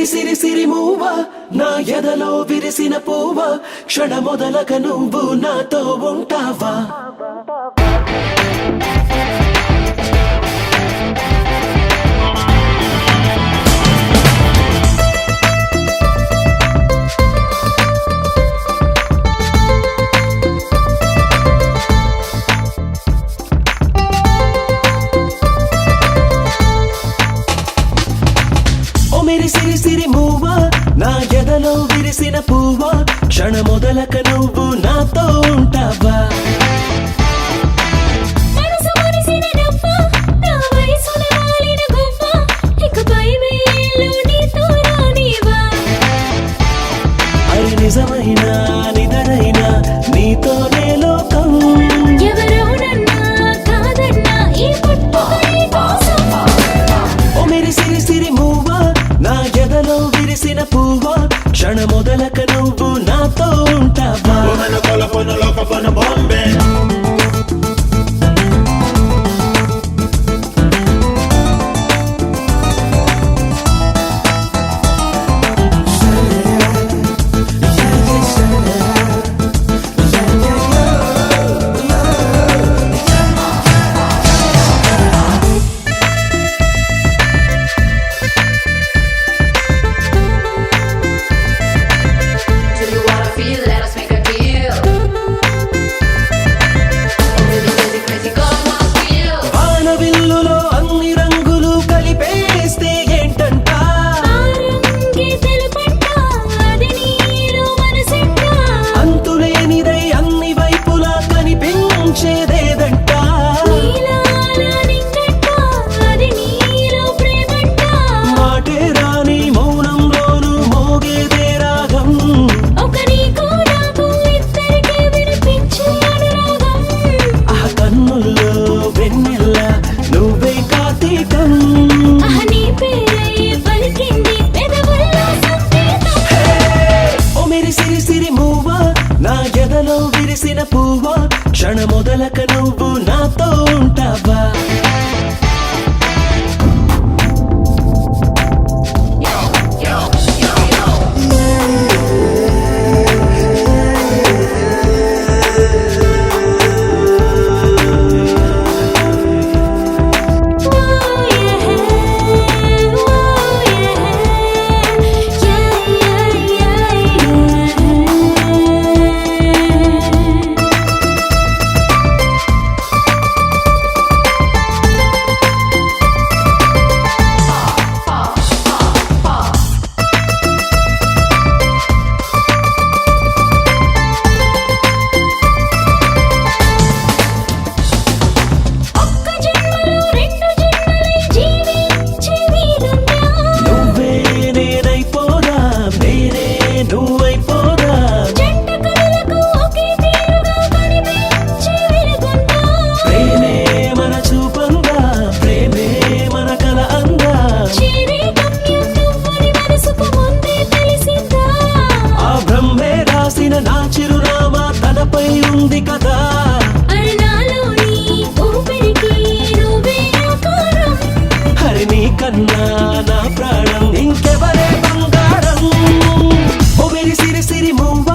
సిరి సిరి మూవ నా ఎదలో విరిసిన పూవ క్షణ మొదలక నువ్వు నాతో ఉంటావా సిరి సిరి మూవ నా ఎదలో విరిసిన పువ్వ క్షణ మొదలక నువ్వు నాతో ఉంటావా అది నిజమైన నిదరైన నీతోనే లోకం విరిసిన పువ్వ క్షణ మొదలక నువ్వు నాతో ఉంటావా బాంబే విరిసిన పువ్వ క్షణ మొదలక నువ్వు నాతో ఉంటావా నా చిరునామా తనపై ఉంది కదా హరి నీ కన్నా నా ప్రాణం ఇంకెవరే బంగారం ఓ సిరి సిరి మూవ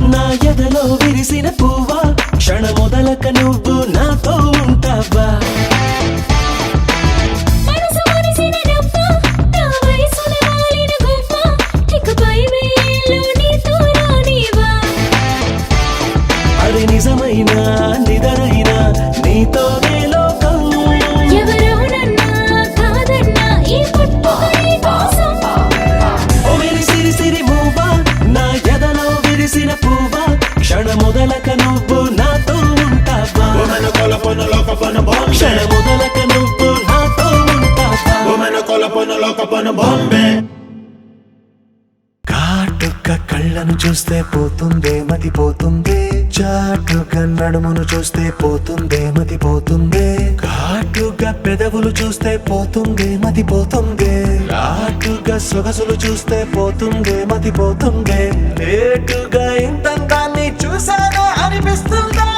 నా ఎదలో విరిసిన పువ్వ క్షణ మొదలక నువ్వు నాతో ఉంటావా నిజమైన నిదరైన నీతోనే లోకం సిరి సిరి మూవ నా ఎదలో విరిసిన పువ్వ క్షణ మొదలక నువ్వు నాతో ఉంటావా క్షణ మొదలక నువ్వు నాతో ఉంటావా బాంబే కాటుక కళ్ళను చూస్తే పోతుందే మతి పోతుందే చాటుగా నడుమును చూస్తే పోతుందే మతి పోతుందే ఘాటుగా పెదవులు చూస్తే పోతుందే మతి పోతుందే రాటుగా సొగసులు చూస్తే పోతుందే మతి పోతుందే లేటుగా ఇంతంతాన్ని చూసానా అనిపిస్తుందా